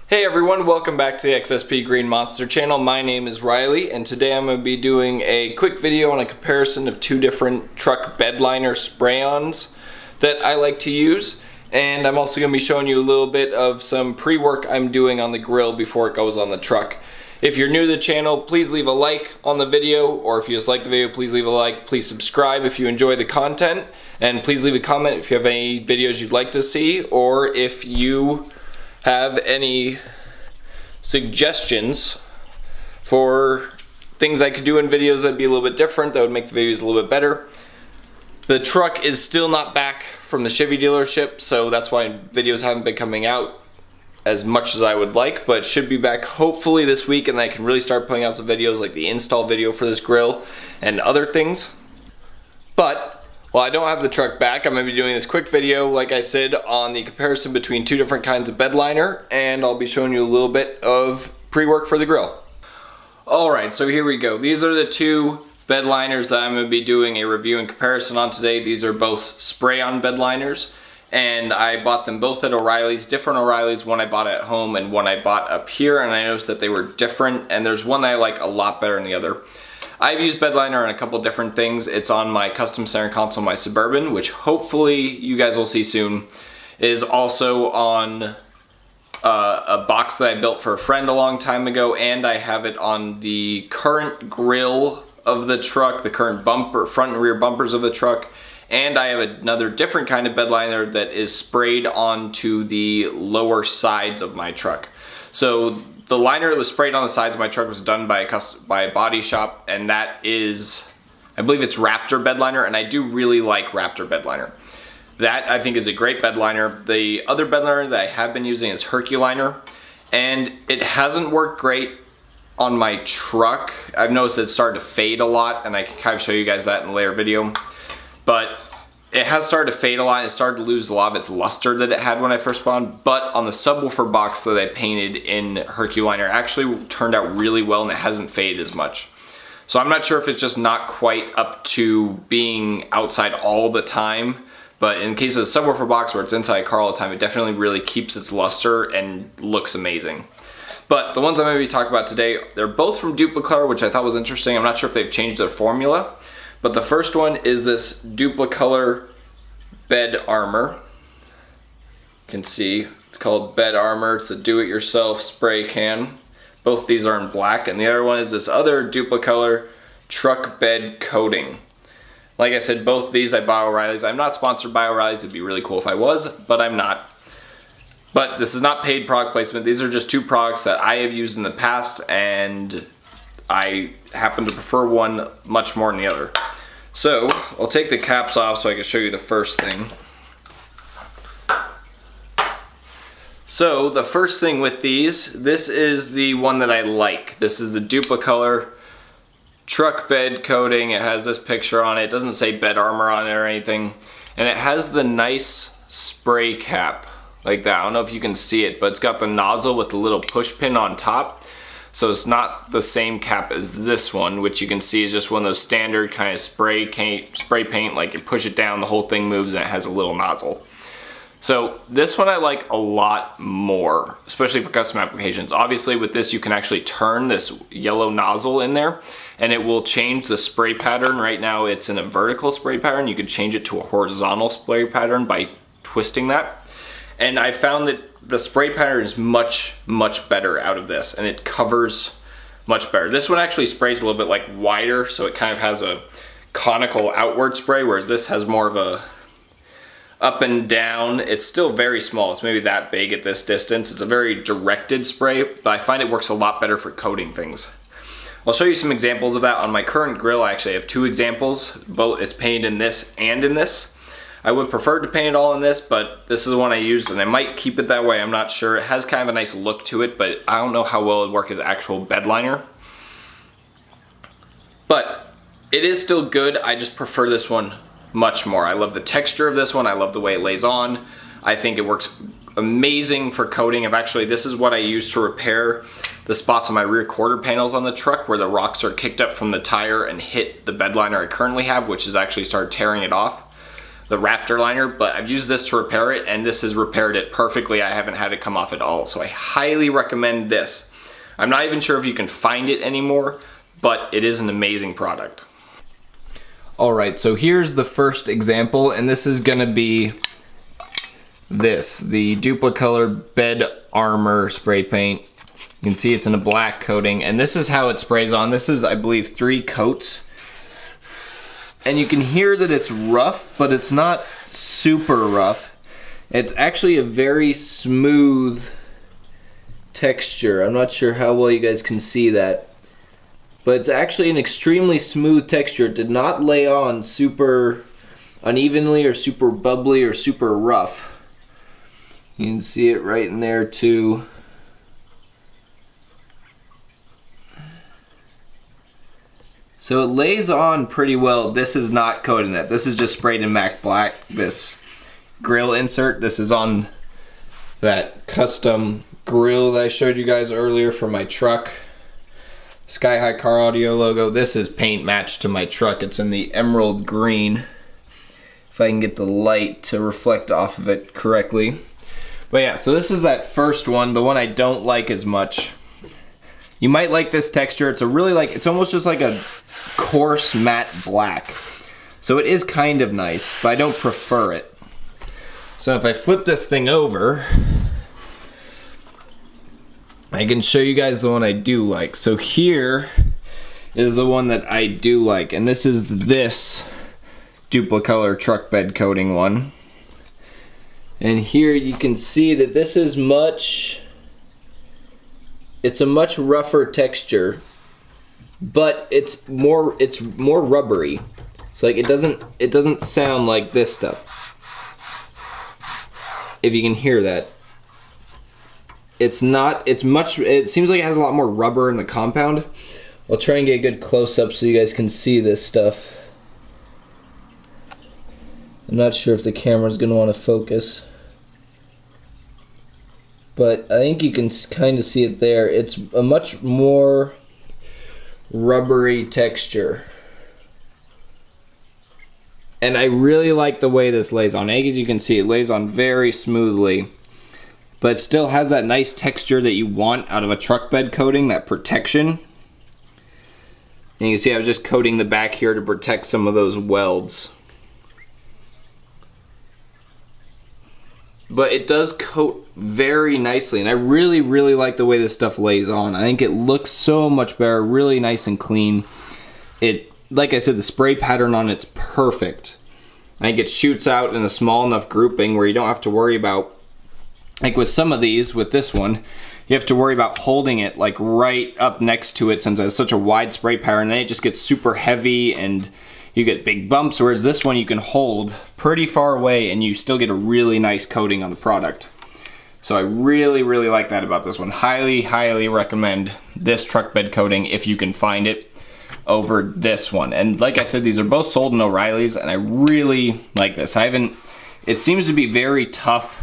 Hey everyone, welcome back to the XSP Green Monster channel. My name is Riley and today I'm going to be doing a quick video on a comparison of two different truck bed liner spray-ons that I like to use. And I'm also going to be showing you a little bit of some pre-work I'm doing on the grill before it goes on the truck. If you're new to the channel, please leave a like on the video, or if you just like the video, please leave a like. Please subscribe if you enjoy the content, and please leave a comment if you have any videos you'd like to see, or if you have any suggestions for things I could do in videos that'd be a little bit different, that would make the videos a little bit better. The truck is still not back from the Chevy dealership, so that's why videos haven't been coming out as much as I would like, but should be back hopefully this week, and I can really start putting out some videos like the install video for this grill and other things. But while I don't have the truck back, I'm going to be doing this quick video, like I said, on the comparison between two different kinds of bed liner, and I'll be showing you a little bit of pre-work for the grill. Alright, so here we go. These are the two bed liners that I'm going to be doing a review and comparison on today. These are both spray-on bed liners, and I bought them both at O'Reilly's, different O'Reilly's, one I bought at home and one I bought up here, and I noticed that they were different, and there's one that I like a lot better than the other. I've used bed liner on a couple different things. It's on my custom center console, my Suburban, which hopefully you guys will see soon, is also on a box that I built for a friend a long time ago, and I have it on the current grill of the truck, the current bumper, front and rear bumpers of the truck, and I have another different kind of bed liner that is sprayed onto the lower sides of my truck. So the liner that was sprayed on the sides of my truck was done by a body shop, and that is, I believe it's Raptor bed liner, and I do really like Raptor bed liner. That I think is a great bed liner. The other bed liner that I have been using is Herculiner, and it hasn't worked great on my truck. I've noticed it started to fade a lot, and I can kind of show you guys that in a later video. But it has started to fade a lot. It started to lose a lot of its luster that it had when I first spawned, but on the subwoofer box that I painted in Herculiner actually turned out really well, and it hasn't faded as much. So I'm not sure if it's just not quite up to being outside all the time, but in case of the subwoofer box where it's inside a car all the time, it definitely really keeps its luster and looks amazing. But the ones I'm going to be talking about today, they're both from Duplicolor, which I thought was interesting. I'm not sure if they've changed their formula. But the first one is this Duplicolor Bed Armor. You can see it's called Bed Armor. It's a do-it-yourself spray can. Both these are in black, and the other one is this other Duplicolor Truck Bed Coating. Like I said, both these I bought O'Reilly's. I'm not sponsored by O'Reilly's. It'd be really cool if I was, but I'm not. But this is not paid product placement. These are just two products that I have used in the past, and I happen to prefer one much more than the other. So I'll take the caps off so I can show you the first thing. So the first thing with these, this is the one that I like. This is the Duplicolor Truck Bed Coating. It has this picture on it. It doesn't say Bed Armor on it or anything. And it has the nice spray cap like that. I don't know if you can see it, but it's got the nozzle with the little push pin on top. So it's not the same cap as this one, which you can see is just one of those standard kind of spray paint, like you push it down, the whole thing moves, and it has a little nozzle. So this one I like a lot more, especially for custom applications. Obviously with this you can actually turn this yellow nozzle in there, and it will change the spray pattern. Right now it's in a vertical spray pattern. You could change it to a horizontal spray pattern by twisting that. And I found that the spray pattern is much better out of this, and it covers much better. This one actually sprays a little bit like wider, so it kind of has a conical outward spray, whereas this has more of a up and down. It's still very small. It's maybe that big at this distance. It's a very directed spray, but I find it works a lot better for coating things. I'll show you some examples of that on my current grill. I actually have two examples. Both it's painted in this and in this. I would prefer to paint it all in this, but this is the one I used, and I might keep it that way. I'm not sure. It has kind of a nice look to it, but I don't know how well it would work as actual bed liner. But it is still good. I just prefer this one much more. I love the texture of this one. I love the way it lays on. I think it works amazing for coating. This is what I use to repair the spots on my rear quarter panels on the truck where the rocks are kicked up from the tire and hit the bed liner I currently have, which has actually started tearing it off. the Raptor liner, but I've used this to repair it, and this has repaired it perfectly. I haven't had it come off at all, so I highly recommend this. I'm not even sure if you can find it anymore, but it is an amazing product. Alright, so here's the first example, and this is gonna be the Duplicolor Bed Armor spray paint. You can see it's in a black coating, and this is how it sprays on. This is, I believe, 3 coats. And you can hear that it's rough, but it's not super rough. It's actually a very smooth texture. I'm not sure how well you guys can see that, but it's actually an extremely smooth texture. It did not lay on super unevenly or super bubbly or super rough. You can see it right in there too. So it lays on pretty well. This is not coating that. This is just sprayed in matte black. This grill insert, this is on that custom grill that I showed you guys earlier for my truck. Sky High Car Audio logo. This is paint matched to my truck. It's in the emerald green. If I can get the light to reflect off of it correctly. But yeah, so this is that first one, the one I don't like as much. You might like this texture. It's a really it's almost just like a coarse matte black. So it is kind of nice, but I don't prefer it. So if I flip this thing over, I can show you guys the one I do like. So here is the one that I do like, and this is this Duplicolor truck bed coating one. And here you can see that this is it's a much rougher texture, but it's more rubbery. So like it doesn't sound like this stuff. If you can hear that. It seems like it has a lot more rubber in the compound. I'll try and get a good close-up so you guys can see this stuff. I'm not sure if the camera's gonna want to focus, but I think you can kind of see it there. It's a much more rubbery texture. And I really like the way this lays on. As you can see, it lays on very smoothly, but it still has that nice texture that you want out of a truck bed coating, that protection. And you can see I was just coating the back here to protect some of those welds. But it does coat very nicely, and I really, really like the way this stuff lays on. I think it looks so much better, really nice and clean. Like I said, the spray pattern on it's perfect. I think it shoots out in a small enough grouping where you don't have to worry about, like with some of these, with this one, you have to worry about holding it like right up next to it since it has such a wide spray pattern. Then it just gets super heavy and you get big bumps, whereas this one you can hold pretty far away and you still get a really nice coating on the product. So I really, really like that about this one. Highly, highly recommend this truck bed coating if you can find it over this one. And like I said, these are both sold in O'Reilly's, and I really like this. It seems to be very tough.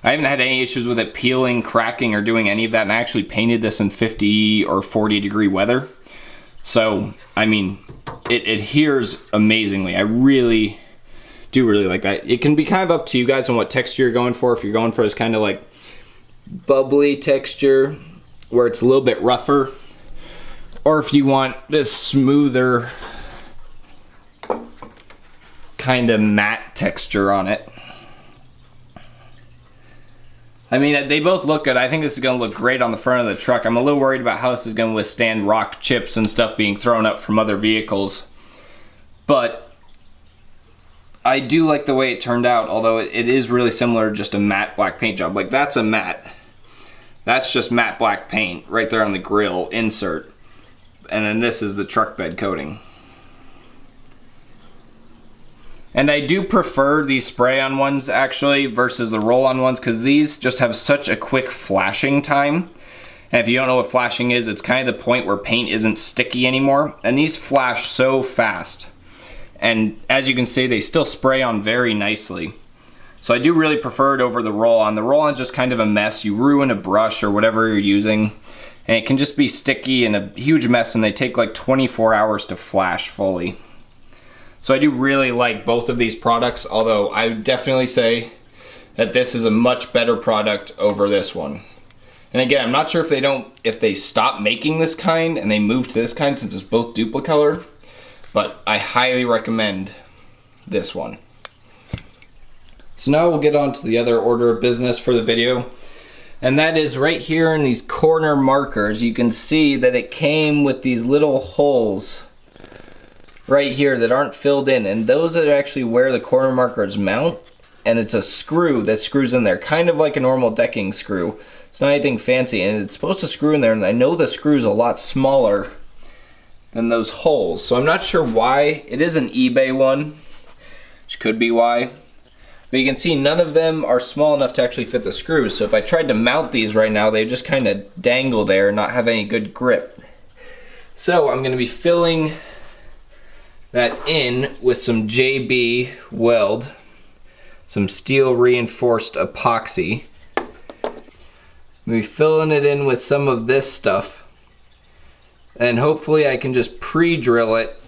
I haven't had any issues with it peeling, cracking, or doing any of that, and I actually painted this in 50 or 40 degree weather. So, I mean, it adheres amazingly. I really do really like that. It can be kind of up to you guys on what texture you're going for. If you're going for this kind of like bubbly texture where it's a little bit rougher, or if you want this smoother kind of matte texture on it. I mean, they both look good. I think this is going to look great on the front of the truck. I'm a little worried about how this is going to withstand rock chips and stuff being thrown up from other vehicles. But I do like the way it turned out, although it is really similar to just a matte black paint job. Like, that's a matte. That's just matte black paint right there on the grill insert. And then this is the truck bed coating. And I do prefer these spray-on ones actually versus the roll-on ones, because these just have such a quick flashing time. And if you don't know what flashing is, it's kind of the point where paint isn't sticky anymore. And these flash so fast. And as you can see, they still spray on very nicely. So I do really prefer it over the roll-on. The roll-on is just kind of a mess. You ruin a brush or whatever you're using, and it can just be sticky and a huge mess, and they take like 24 hours to flash fully. So I do really like both of these products, although I would definitely say that this is a much better product over this one. And again, I'm not sure if they stop making this kind and they move to this kind since it's both Duplicolor, but I highly recommend this one. So now we'll get on to the other order of business for the video. And that is right here in these corner markers. You can see that it came with these little holes right here that aren't filled in, and those are actually where the corner markers mount, and it's a screw that screws in there, kind of like a normal decking screw. It's not anything fancy, and it's supposed to screw in there, and I know the screw's a lot smaller than those holes, so I'm not sure why. It is an eBay one, which could be why. But you can see none of them are small enough to actually fit the screws, so if I tried to mount these right now, they just kind of dangle there and not have any good grip. So I'm going to be filling that in with some JB Weld, some steel reinforced epoxy. Maybe filling it in with some of this stuff, and hopefully I can just pre-drill it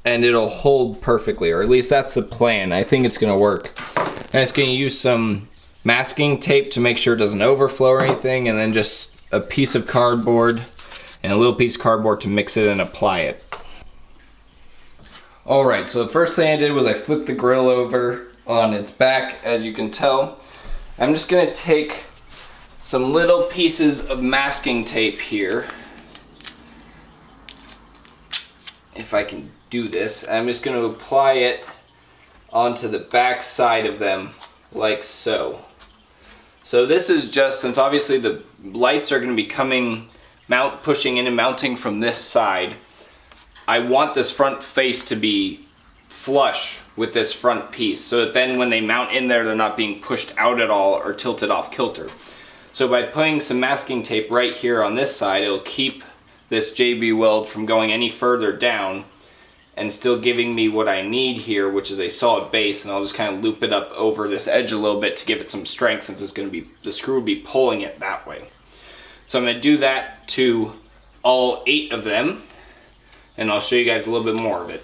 and it'll hold perfectly, or at least that's the plan. I think it's gonna work. I'm just gonna use some masking tape to make sure it doesn't overflow or anything, and then just a piece of cardboard and a little piece of cardboard to mix it and apply it. Alright, so the first thing I did was I flipped the grill over on its back, as you can tell. I'm just going to take some little pieces of masking tape here, if I can do this. I'm just going to apply it onto the back side of them, like so. So this is just, since obviously the lights are going to be pushing in and mounting from this side, I want this front face to be flush with this front piece, so that then when they mount in there, they're not being pushed out at all or tilted off kilter. So by putting some masking tape right here on this side, it'll keep this JB Weld from going any further down and still giving me what I need here, which is a solid base, and I'll just kind of loop it up over this edge a little bit to give it some strength, since it's going to be, the screw will be pulling it that way. So I'm going to do that to all 8 of them, and I'll show you guys a little bit more of it.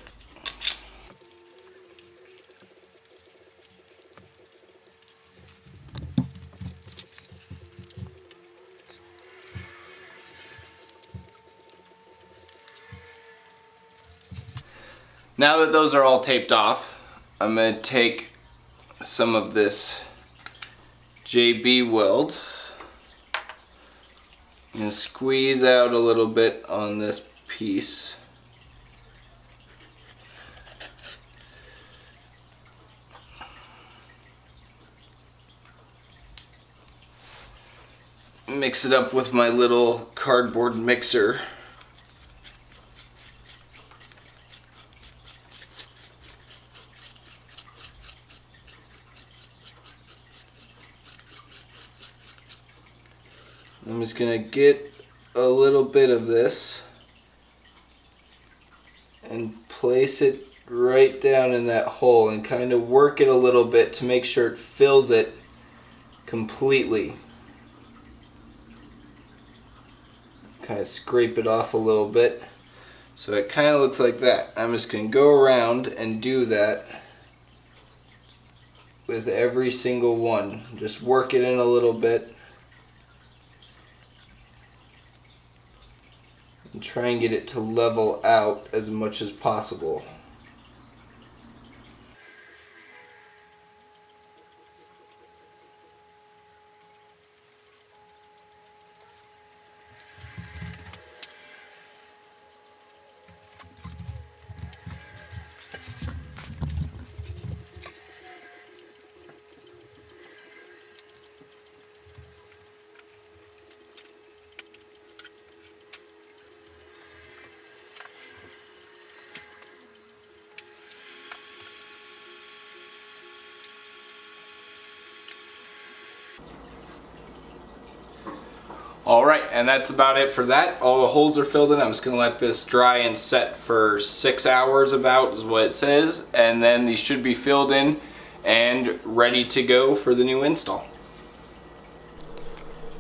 Now that those are all taped off, I'm going to take some of this JB Weld and squeeze out a little bit on this piece. Mix it up with my little cardboard mixer. I'm just going to get a little bit of this and place it right down in that hole and kind of work it a little bit to make sure it fills it completely. Kind of scrape it off a little bit so it kind of looks like that. I'm just going to go around and do that with every single one. Just work it in a little bit and try and get it to level out as much as possible. Alright, and that's about it for that. All the holes are filled in. I'm just going to let this dry and set for 6 hours about is what it says, and then these should be filled in and ready to go for the new install.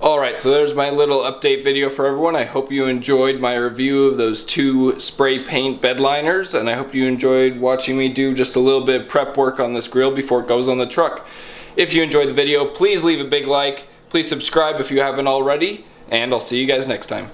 Alright. Alright, so there's my little update video for everyone. I hope you enjoyed my review of those 2 spray paint bed liners, and I hope you enjoyed watching me do just a little bit of prep work on this grill before it goes on the truck. If you enjoyed the video, please leave a big like, please subscribe if you haven't already, and I'll see you guys next time.